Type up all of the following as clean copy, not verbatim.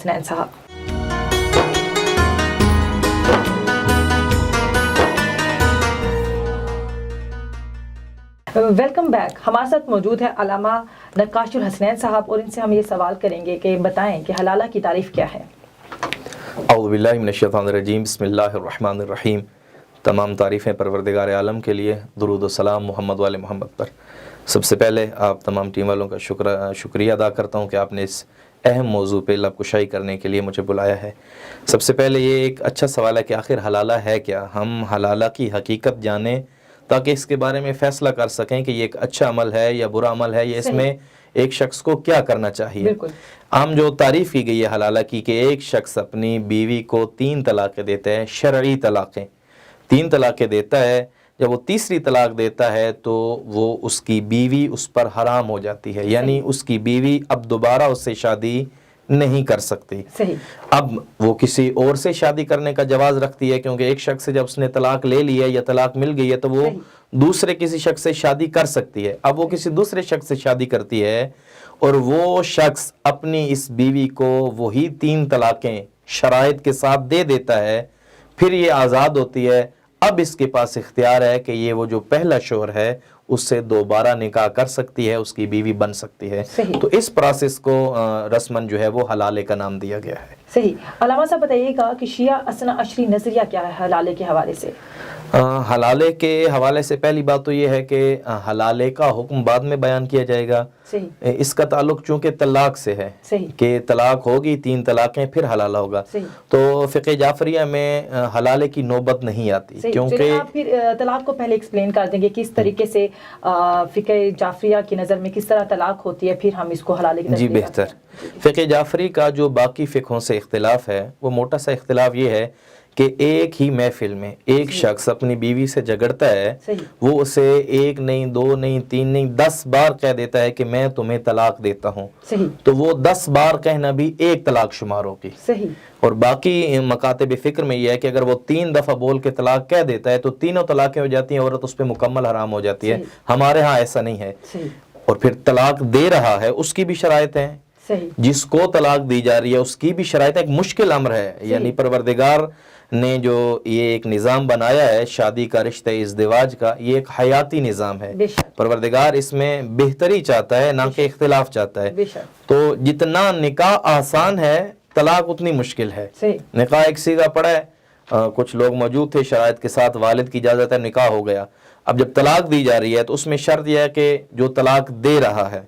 حسنین صاحب. Welcome back. ہمارے ساتھ موجود ہے علامہ نقاش حسنین صاحب، اور ان سے ہم یہ سوال کریں گے کہ بتائیں کہ حلالہ کی تعریف کیا ہے. اعوذ باللہ من الشیطان الرجیم، بسم اللہ الرحمن الرحیم. تمام تعریفیں پروردگار عالم کے لیے، درود و سلام محمد والے محمد پر. سب سے پہلے آپ تمام ٹیم والوں کا شکریہ ادا کرتا ہوں کہ آپ نے اس اہم موضوع پہ لب کشائی کرنے کے لیے مجھے بلایا ہے. سب سے پہلے یہ ایک اچھا سوال ہے کہ آخر حلالہ ہے کیا. ہم حلالہ کی حقیقت جانیں تاکہ اس کے بارے میں فیصلہ کر سکیں کہ یہ ایک اچھا عمل ہے یا برا عمل ہے، یا اس میں ایک شخص کو کیا کرنا چاہیے. عام جو تعریف کی گئی ہے حلالہ کی کہ ایک شخص اپنی بیوی کو 3 طلاقیں دیتا ہے، شرعی طلاقیں 3 طلاقیں دیتا ہے. جب وہ تیسری طلاق دیتا ہے تو وہ اس کی بیوی اس پر حرام ہو جاتی ہے، یعنی اس کی بیوی اب دوبارہ اس سے شادی نہیں کر سکتی. اب وہ کسی اور سے شادی کرنے کا جواز رکھتی ہے، کیونکہ ایک شخص سے جب اس نے طلاق لے لی ہے یا طلاق مل گئی ہے تو وہ دوسرے کسی شخص سے شادی کر سکتی ہے. اب وہ کسی دوسرے شخص سے شادی کرتی ہے اور وہ شخص اپنی اس بیوی کو وہی 3 طلاقیں شرائط کے ساتھ دے دیتا ہے، پھر یہ آزاد ہوتی ہے. اب اس کے پاس اختیار ہے کہ یہ وہ جو پہلا شوہر ہے اس سے دوبارہ نکاح کر سکتی ہے، اس کی بیوی بن سکتی ہے. تو اس پروسیس کو رسماً جو ہے وہ حلالے کا نام دیا گیا ہے. صحیح. علامہ صاحب بتائیے گا کہ شیعہ اثنا عشری نظریہ کیا ہے حلالے کے حوالے سے؟ حلالے کے حوالے سے پہلی بات تو یہ ہے کہ حلالے کا حکم بعد میں بیان کیا جائے گا. اس کا تعلق چونکہ طلاق سے ہے کہ طلاق ہوگی 3 طلاقیں پھر حلالہ ہوگا. تو فقہ جعفریہ میں حلالے کی نوبت نہیں آتی، کیونکہ آپ پھر طلاق کو پہلے ایکسپلین کر دیں گے کس طریقے سے فقہ جعفریہ کی نظر میں کس طرح طلاق ہوتی ہے، پھر ہم اس کو حلالے کی. جی بہتر. فقہ جعفری کا جو باقی فقہوں سے اختلاف ہے وہ موٹا سا اختلاف یہ ہے کہ ایک ہی محفل میں ایک شخص اپنی بیوی سے جھگڑتا ہے، وہ اسے 1 نہیں 2 نہیں 3 نہیں 10 بار کہہ دیتا ہے کہ میں تمہیں طلاق دیتا ہوں، تو وہ 10 بار کہنا بھی ایک طلاق شمار ہوگی. اور باقی مکاتب فکر میں یہ ہے کہ اگر وہ 3 دفعہ بول کے طلاق کہہ دیتا ہے تو تینوں طلاقیں ہو جاتی ہیں، عورت اس پہ مکمل حرام ہو جاتی ہے. ہمارے ہاں ایسا نہیں ہے. اور پھر طلاق دے رہا ہے اس کی بھی شرائط ہیں، جس کو طلاق دی جا رہی ہے اس کی بھی شرائط. ایک مشکل امر ہے، یعنی پروردگار نے جو یہ ایک نظام بنایا ہے شادی کا، رشتہ ازدواج کا، یہ ایک حیاتی نظام ہے. پروردگار اس میں بہتری چاہتا ہے، نہ کہ اختلاف چاہتا ہے. تو جتنا نکاح آسان ہے طلاق اتنی مشکل ہے. نکاح ایک سیدھا پڑا ہے، کچھ لوگ موجود تھے شرائط کے ساتھ، والد کی اجازت ہے، نکاح ہو گیا. اب جب طلاق دی جا رہی ہے تو اس میں شرط یہ ہے کہ جو طلاق دے رہا ہے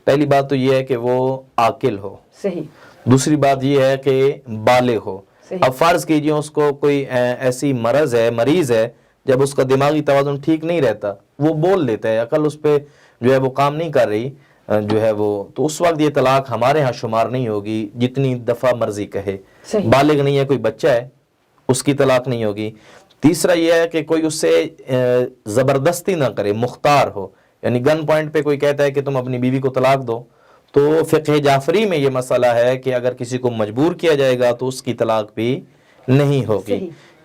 پہلی بات تو یہ ہے کہ وہ عاقل ہو، دوسری بات یہ ہے کہ بالغ ہو. اب فرض کیجئے اس کو کوئی ایسی مریض ہے جب اس کا دماغی توازن ٹھیک نہیں رہتا، وہ بول لیتا ہے، عقل اس پہ جو ہے وہ کام نہیں کر رہی جو ہے وہ، تو اس وقت یہ طلاق ہمارے ہاں شمار نہیں ہوگی، جتنی دفعہ مرضی کہے. بالغ نہیں ہے، کوئی بچہ ہے، اس کی طلاق نہیں ہوگی. تیسرا یہ ہے کہ کوئی اس سے زبردستی نہ کرے، مختار ہو، یعنی گن پوائنٹ پہ کوئی کہتا ہے کہ تم اپنی بیوی کو طلاق دو. تو فقہ جعفری میں یہ مسئلہ ہے کہ اگر کسی کو مجبور کیا جائے گا تو اس کی طلاق بھی نہیں ہوگی.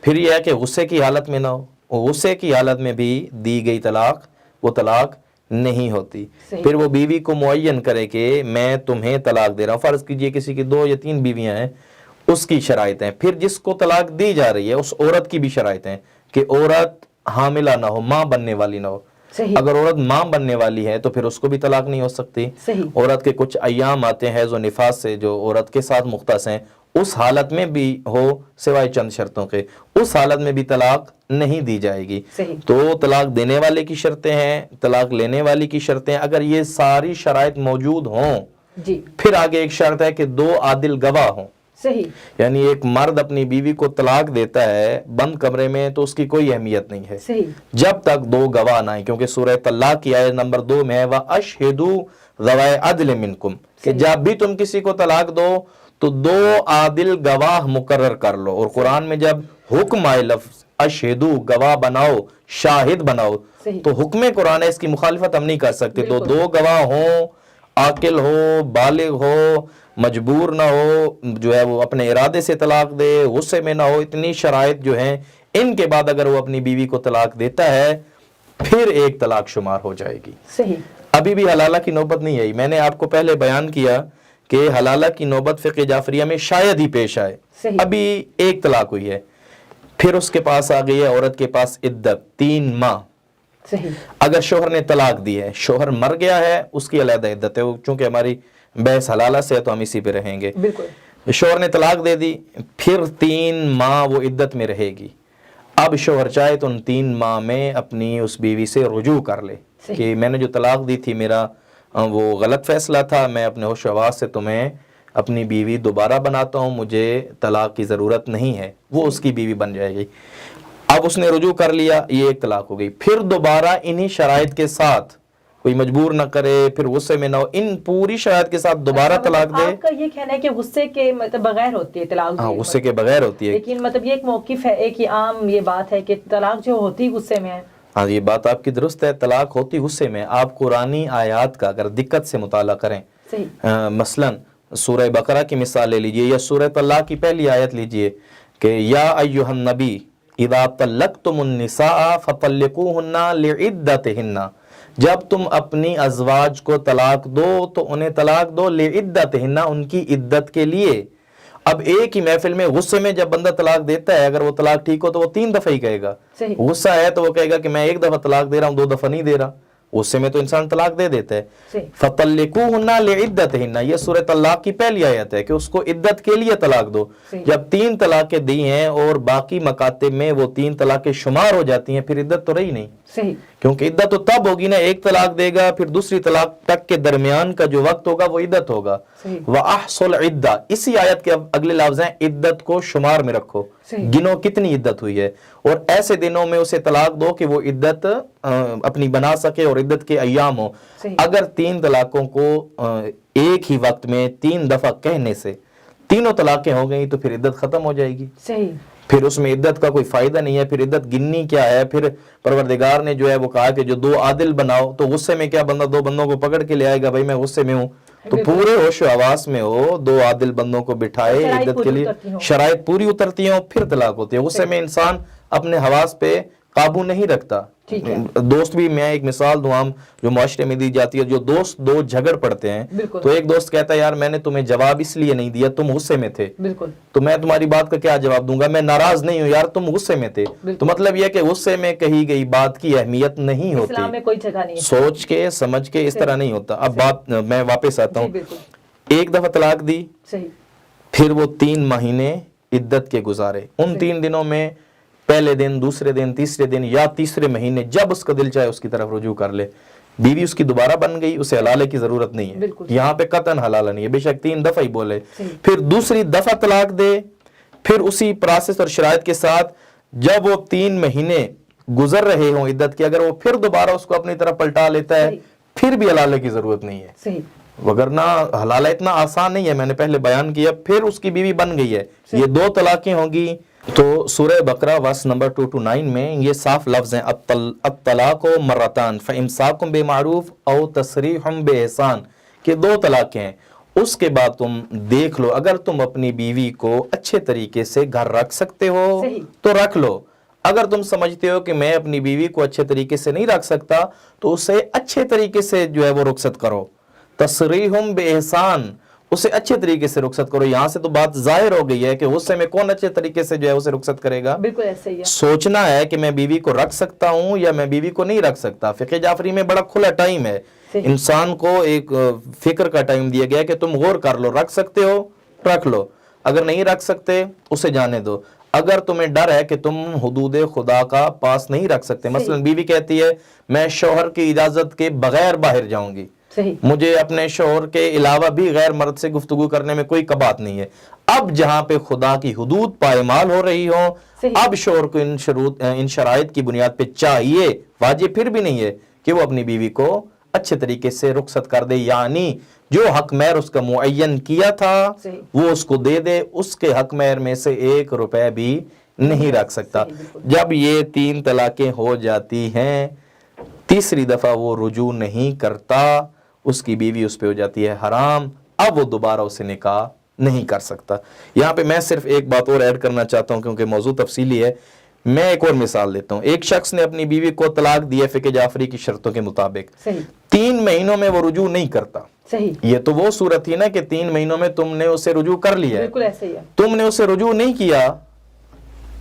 پھر یہ ہے کہ غصے کی حالت میں نہ ہو، غصے کی حالت میں بھی دی گئی طلاق وہ طلاق نہیں ہوتی. پھر وہ بیوی کو معین کرے کہ میں تمہیں طلاق دے رہا ہوں. فرض کیجئے کسی کی 2 یا 3 بیویاں ہیں، اس کی شرائط ہیں. پھر جس کو طلاق دی جا رہی ہے اس عورت کی بھی شرائط ہیں کہ عورت حاملہ نہ ہو، ماں بننے والی نہ ہو. اگر عورت ماں بننے والی ہے تو پھر اس کو بھی طلاق نہیں ہو سکتی. عورت کے کچھ ایام آتے ہیں جو نفاس سے جو عورت کے ساتھ مختص ہیں، اس حالت میں بھی ہو سوائے چند شرطوں کے، اس حالت میں بھی طلاق نہیں دی جائے گی. تو طلاق دینے والے کی شرطیں ہیں، طلاق لینے والی کی شرطیں. اگر یہ ساری شرائط موجود ہوں پھر آگے ایک شرط ہے کہ 2 عادل گواہ ہوں. یعنی ایک مرد اپنی بیوی کو طلاق دیتا ہے بند کمرے میں تو اس کی کوئی اہمیت نہیں ہے جب تک 2 گواہ نہ آئیں، کیونکہ سورہ طلاق کی آیت نمبر 2 میں ہے وَأَشْهِدُوا ذَوَيْ عَدْلٍ مِّنْكُمْ، کہ جب بھی تم کسی کو طلاق دو تو 2 عادل گواہ مقرر کر لو. اور قرآن میں جب حکم آئے لفظ اشہدو، گواہ بناؤ، شاہد بناؤ، تو حکم قرآن ہے، اس کی مخالفت ہم نہیں کر سکتے. تو 2 گواہ ہوں، عاقل ہو، بالغ ہو، مجبور نہ ہو، جو ہے وہ اپنے ارادے سے طلاق دے، غصے میں نہ ہو. اتنی شرائط جو ہیں ان کے بعد اگر وہ اپنی بیوی کو طلاق دیتا ہے پھر ایک طلاق شمار ہو جائے گی. ابھی بھی حلالہ کی نوبت نہیں آئی. میں نے آپ کو پہلے بیان کیا کہ حلالہ کی نوبت فقہ جعفریہ میں شاید ہی پیش آئے. ابھی ایک طلاق ہوئی ہے, پھر اس کے پاس آ گئی ہے عورت کے پاس عدت 3 ماہ. اگر شوہر نے طلاق دی ہے, شوہر مر گیا ہے, اس کی علیحدہ عدت ہے. چونکہ ہماری بحث حلالہ سے ہے تو ہم اسی پہ رہیں گے. شوہر نے طلاق دے دی, پھر 3 ماہ وہ عدت میں رہے گی. اب شوہر چاہے تو ان 3 ماہ میں اپنی اس بیوی سے رجوع کر لے کہ میں نے جو طلاق دی تھی میرا وہ غلط فیصلہ تھا, میں اپنے ہوش و حواس سے تمہیں اپنی بیوی دوبارہ بناتا ہوں, مجھے طلاق کی ضرورت نہیں ہے. وہ اس کی بیوی بن جائے گی. اب اس نے رجوع کر لیا, یہ ایک طلاق ہو گئی. پھر دوبارہ انہی شرائط کے ساتھ, کوئی مجبور نہ کرے, پھر غصے میں نہ ہو, ان پوری شرائط کے ساتھ دوبارہ طلاق دے. آپ کا یہ کہنا ہے کہ غصے کے مطلب بغیر ہوتی ہے طلاق؟ ہاں, غصے کے بغیر ہوتی ہے. لیکن مطلب یہ ایک موقف ہے, ایک یہ عام یہ بات ہے کہ طلاق جو ہوتی غصے میں ہے. ہاں, یہ بات آپ کی درست ہے, طلاق ہوتی غصے میں. آپ قرآنی آیات کا اگر دقت سے مطالعہ کریں, مثلا سورہ بقرہ کی مثال لے لیجئے یا سورہ طلاق کی پہلی آیت لیجئے کہ یا ایھا النبی اذا طلقتم النساء فطلقوہن لعدتہن, جب تم اپنی ازواج کو طلاق دو تو انہیں طلاق دو لعدتہن, ان کی عدت کے لیے. اب ایک ہی محفل میں غصے میں جب بندہ طلاق دیتا ہے, اگر وہ طلاق ٹھیک ہو تو وہ 3 دفعہ ہی کہے گا. غصہ ہے تو وہ کہے گا کہ میں 1 دفعہ طلاق دے رہا ہوں, 2 دفعہ نہیں دے رہا. غصے میں تو انسان طلاق دے دیتا ہے. فطلقوہن لعدتہن, یہ سورہ طلاق کی پہلی آیت ہے کہ اس کو عدت کے لیے طلاق دو. جب 3 طلاقیں دی ہیں اور باقی مکاتب میں وہ 3 طلاقیں شمار ہو جاتی ہیں, پھر عدت تو رہی نہیں. کیونکہ عدت تو تب ہوگی نا, ایک طلاق دے گا پھر دوسری طلاق تک کے درمیان کا جو وقت ہوگا وہ عدت ہوگا. وَأَحْصُ الْعِدَّةِ, اسی آیت کے اگلے لفظ ہیں عدت کو شمار میں رکھو, گنو کتنی عدت ہوئی ہے, اور ایسے دنوں میں اسے طلاق دو کہ وہ عدت اپنی بنا سکے اور عدت کے ایام ہو. اگر 3 طلاقوں کو ایک ہی وقت میں 3 دفعہ کہنے سے تینوں طلاقیں ہو گئیں تو پھر عدت ختم ہو جائے گی. پھر اس میں عدت کا کوئی فائدہ نہیں ہے. پھر عدت گننی کیا ہے؟ پھر پروردگار نے جو ہے وہ کہا کہ جو 2 عادل بناؤ, تو غصے میں کیا بندہ 2 بندوں کو پکڑ کے لے آئے گا, بھائی میں غصے میں ہوں, تو پورے ہوش و حواس میں ہو, 2 عادل بندوں کو بٹھائے عدت کے لیے, شرائط پوری اترتی ہیں, پھر طلاق ہوتی ہے. غصے میں انسان اپنے حواس پہ قابو نہیں رکھتا. دوست بھی, میں ایک مثال دوں عام جو معاشرے میں دی جاتی ہے, جو دوست 2 جھگڑ پڑتے ہیں, تو ایک دوست کہتا ہے یار میں نے تمہیں جواب اس لیے نہیں دیا, تم غصے میں تھے, تو میں تمہاری بات کا کیا جواب دوں گا, میں ناراض نہیں ہوں یار, تم غصے میں تھے. تو مطلب یہ کہ غصے میں کہی گئی بات کی اہمیت نہیں ہوتی, اسلام میں کوئی جگہ نہیں ہے. سوچ کے سمجھ کے اس طرح نہیں ہوتا. اب بات میں واپس آتا ہوں, ایک دفعہ طلاق دی, پھر وہ 3 مہینے عدت کے گزارے. ان 3 دنوں میں پہلے دن, دوسرے دن, تیسرے دن یا تیسرے مہینے جب اس کا دل چاہے اس کی طرف رجوع کر لے. بیوی اس کی دوبارہ بن گئی, اسے حلالے کی ضرورت نہیں ہے. یہاں پہ قطعاً حلالہ نہیں ہے, بے شک 3 دفعہ ہی بولے. پھر دوسری دفعہ طلاق دے, پھر اسی پروسیس اور شرائط کے ساتھ جب وہ 3 مہینے گزر رہے ہوں عدت کے, اگر وہ پھر دوبارہ اس کو اپنی طرف پلٹا لیتا ہے, پھر بھی حلالے کی ضرورت نہیں ہے. وگرنہ حلالہ اتنا آسان نہیں ہے, میں نے پہلے بیان کیا. پھر اس کی بیوی بن گئی ہے, یہ 2 طلاقیں ہوگی. تو سورہ بقرہ ورس نمبر 2-9 میں یہ صاف لفظ ہیں, الطلاق مرتان فامساکم بمعروف او تسریح باحسان, کہ 2 طلاقیں ہیں. اس کے بعد تم دیکھ لو, اگر تم اپنی بیوی کو اچھے طریقے سے گھر رکھ سکتے ہو تو رکھ لو. اگر تم سمجھتے ہو کہ میں اپنی بیوی کو اچھے طریقے سے نہیں رکھ سکتا, تو اسے اچھے طریقے سے جو ہے وہ رخصت کرو. تسریحم باحسان, اسے اچھے طریقے سے رخصت کرو. یہاں سے تو بات ظاہر ہو گئی ہے کہ غصے میں کون اچھے طریقے سے جو ہے اسے رخصت کرے گا. بالکل ایسے ہی ہے. سوچنا ہے کہ میں بیوی کو رکھ سکتا ہوں یا میں بیوی کو نہیں رکھ سکتا. فقہ جعفری میں بڑا کھلا ٹائم ہے, انسان کو ایک فکر کا ٹائم دیا گیا کہ تم غور کر لو, رکھ سکتے ہو رکھ لو, اگر نہیں رکھ سکتے اسے جانے دو. اگر تمہیں ڈر ہے کہ تم حدود خدا کا پاس نہیں رکھ سکتے, مثلا بیوی کہتی ہے میں شوہر کی اجازت کے بغیر باہر جاؤں گی, مجھے اپنے شوہر کے علاوہ بھی غیر مرد سے گفتگو کرنے میں کوئی کبات نہیں ہے. اب جہاں پہ خدا کی حدود پائمال ہو رہی ہوں, اب شوہر کو ان شرائط کی بنیاد پہ چاہیے, واجب پھر بھی نہیں ہے, کہ وہ اپنی بیوی کو اچھے طریقے سے رخصت کر دے. یعنی جو حق مہر اس کا معین کیا تھا وہ اس کو دے دے, اس کے حق مہر میں سے 1 روپے بھی نہیں رکھ سکتا. جب یہ 3 طلاقیں ہو جاتی ہیں, تیسری دفعہ وہ رجوع نہیں کرتا, اس کی بیوی اس پہ ہو جاتی ہے حرام. اب وہ دوبارہ اسے نکاح نہیں کر سکتا. یہاں پہ میں صرف ایک بات اور ایڈ کرنا چاہتا ہوں کیونکہ موضوع تفصیلی ہے. میں ایک اور مثال دیتا ہوں. ایک شخص نے اپنی بیوی کو طلاق دی ہے فقہ جعفری کی شرطوں کے مطابق, 3 مہینوں میں وہ رجوع نہیں کرتا, صحیح، یہ تو وہ صورت تھی نا کہ 3 مہینوں میں تم نے اسے رجوع کر لیا ہے، بالکل ایسے ہی ہے، تم نے اسے رجوع نہیں کیا،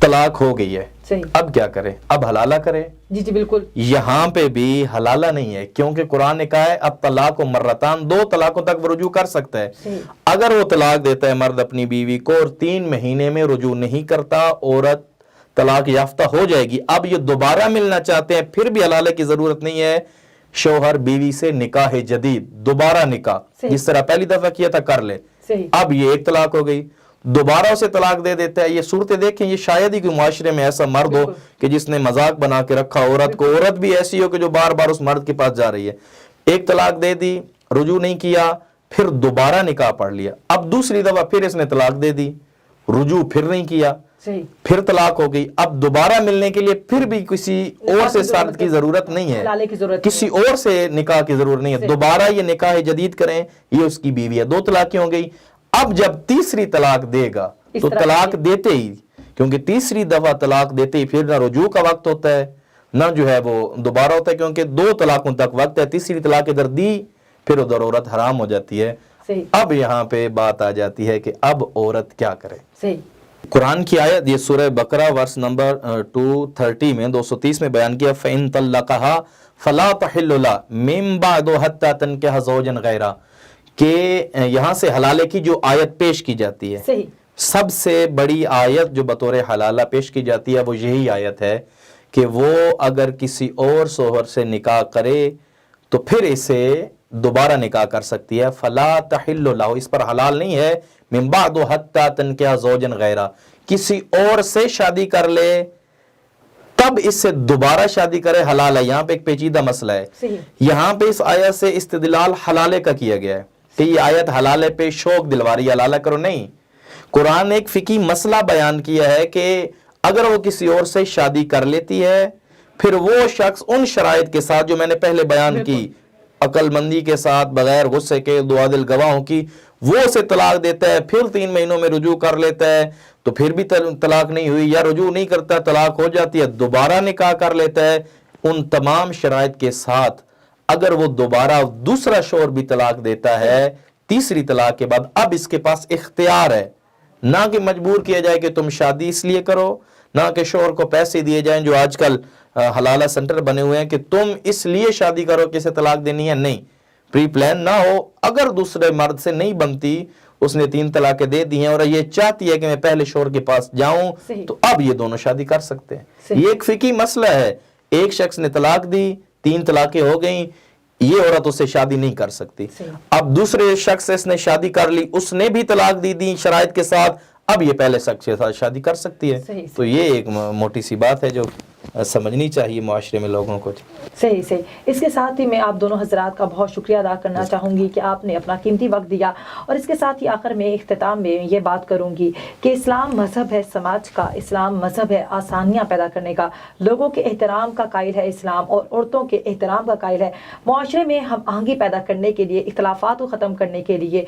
طلاق ہو گئی ہے، صحیح، اب کیا کرے؟ اب حلالہ کرے۔ جی جی بالکل، یہاں پہ بھی حلالہ نہیں ہے، کیونکہ قرآن نے کہا ہے اب طلاق و مرتان، 2 طلاقوں تک وہ رجوع کر سکتا ہے۔ صحیح، اگر وہ طلاق دیتا ہے مرد اپنی بیوی کو اور 3 مہینے میں رجوع نہیں کرتا، عورت طلاق یافتہ ہو جائے گی۔ اب یہ دوبارہ ملنا چاہتے ہیں، پھر بھی حلالہ کی ضرورت نہیں ہے، شوہر بیوی سے نکاح جدید، دوبارہ نکاح، جس طرح پہلی دفعہ کیا تھا کر لے۔ صحیح، اب یہ 1 طلاق ہو گئی، دوبارہ اسے طلاق دے دیتا ہے۔ یہ صورتیں دیکھیں، یہ شاید ہی کوئی معاشرے میں ایسا مرد ہو کہ جس نے مذاق بنا کے رکھا عورت کو، عورت بھی ایسی ہو کہ جو بار بار اس مرد کے پاس جا رہی ہے۔ 1 طلاق دے دی، رجوع نہیں کیا، پھر دوبارہ نکاح پڑھ لیا، اب دوسری دفعہ پھر اس نے طلاق دے دی، رجوع پھر نہیں کیا، صحیح، پھر طلاق ہو گئی۔ اب دوبارہ ملنے کے لیے پھر بھی کسی اور سے شادی کی ضرورت نہیں ہے، حلالے کی ضرورت کسی اور سے نکاح کی ضرورت نہیں ہے، دوبارہ یہ نکاح جدید کریں، یہ اس کی بیوی ہے، 2 طلاقیں ہو گئی۔ اب جب تیسری طلاق دے گا تو طلاق دیتے ہی، کیونکہ تیسری دفعہ طلاق دیتے ہی پھر نہ رجوع کا وقت ہوتا ہے نہ جو ہے وہ دوبارہ ہوتا ہے، کیونکہ 2 طلاقوں تک وقت ہے، تیسری طلاق ادھر دی پھر ادھر عورت حرام ہو جاتی ہے۔ صحیح، اب یہاں پہ بات آ جاتی ہے کہ اب عورت کیا کرے۔ صحیح، قرآن کی آیت یہ سورہ بقرہ ورس نمبر 230 میں 230 میں بیان کیا، فَإِن طَلَّقَهَا فَلَا تَحِلُّ لَهُ مِن بَعْدُ حَتَّى تَنكِحَ زَوْجًا غَيْرَهُ، کہ یہاں سے حلالے کی جو آیت پیش کی جاتی ہے، صحیح، سب سے بڑی آیت جو بطور حلالہ پیش کی جاتی ہے وہ یہی آیت ہے کہ وہ اگر کسی اور شوہر سے نکاح کرے تو پھر اسے دوبارہ نکاح کر سکتی ہے۔ فلا تحل لہ، اس پر حلال نہیں ہے، من بعد حتی تنکح زوجا غیرہ، کسی اور سے شادی کر لے تب اس سے دوبارہ شادی کرے، حلال ہے۔ یہاں پہ ایک پیچیدہ مسئلہ ہے، صحیح، یہاں پہ اس آیت سے استدلال حلالے کا کیا گیا ہے کہ یہ آیت حلالے پہ شوق دلواری حلالہ کرو، نہیں، قرآن نے ایک فقہی مسئلہ بیان کیا ہے کہ اگر وہ کسی اور سے شادی کر لیتی ہے، پھر وہ شخص ان شرائط کے ساتھ جو میں نے پہلے بیان کی، عقل مندی کے ساتھ، بغیر غصے کے، 2 عادل گواہوں کی، وہ اسے طلاق دیتا ہے، پھر 3 مہینوں میں رجوع کر لیتا ہے تو پھر بھی طلاق نہیں ہوئی، یا رجوع نہیں کرتا، طلاق ہو جاتی ہے، دوبارہ نکاح کر لیتا ہے، ان تمام شرائط کے ساتھ اگر وہ دوبارہ دوسرا شوہر بھی طلاق دیتا ہے تیسری طلاق کے بعد، اب اس کے پاس اختیار ہے، نہ کہ مجبور کیا جائے کہ تم شادی اس لیے کرو، نہ کہ شوہر کو پیسے دیے جائیں جو آج کل حلالہ سنٹر بنے ہوئے ہیں کہ تم اس لیے شادی کرو کہ اسے طلاق دینی ہے، نہیں، پری پلان نہ ہو۔ اگر دوسرے مرد سے نہیں بنتی، اس نے 3 طلاقیں دے دی ہیں اور یہ چاہتی ہے کہ میں پہلے شوہر کے پاس جاؤں، تو اب یہ دونوں شادی کر سکتے ہیں۔ یہ ایک فقہی مسئلہ ہے، ایک شخص نے طلاق دی، 3 طلاقیں ہو گئیں، یہ عورت اس سے شادی نہیں کر سکتی۔ اب دوسرے شخص سے اس نے شادی کر لی، اس نے بھی طلاق دی شرائط کے ساتھ، اب یہ پہلے شخص کے ساتھ شادی کر سکتی ہے۔ تو یہ ایک موٹی سی بات ہے جو سمجھنی چاہیے معاشرے میں لوگوں کو۔ صحیح صحیح۔ اس کے ساتھ ہی میں آپ دونوں حضرات کا بہت شکریہ ادا کرنا چاہوں گی کہ آپ نے اپنا قیمتی وقت دیا، اور اس کے ساتھ ہی آخر میں اختتام میں یہ بات کروں گی کہ اسلام مذہب ہے سماج کا، اسلام مذہب ہے آسانیاں پیدا کرنے کا، لوگوں کے احترام کا قائل ہے اسلام، اور عورتوں کے احترام کا قائل ہے۔ معاشرے میں ہم آہنگی پیدا کرنے کے لیے، اختلافات کو ختم کرنے کے لیے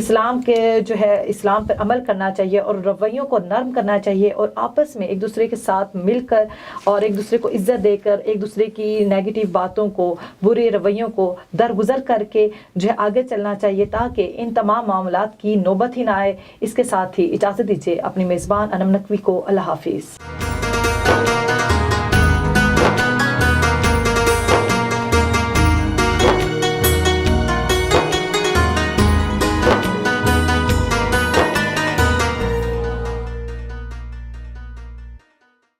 اسلام کے جو ہے اسلام پر عمل کرنا چاہیے، اور رویوں کو نرم کرنا چاہیے، اور آپس میں ایک دوسرے کے ساتھ مل کر اور ایک دوسرے کو عزت دے کر، ایک دوسرے کی نیگیٹو باتوں کو، برے رویوں کو درگزر کر کے جو ہے آگے چلنا چاہیے، تاکہ ان تمام معاملات کی نوبت ہی نہ آئے۔ اس کے ساتھ ہی اجازت دیجیے اپنی میزبان انم نقوی کو۔ اللہ حافظ۔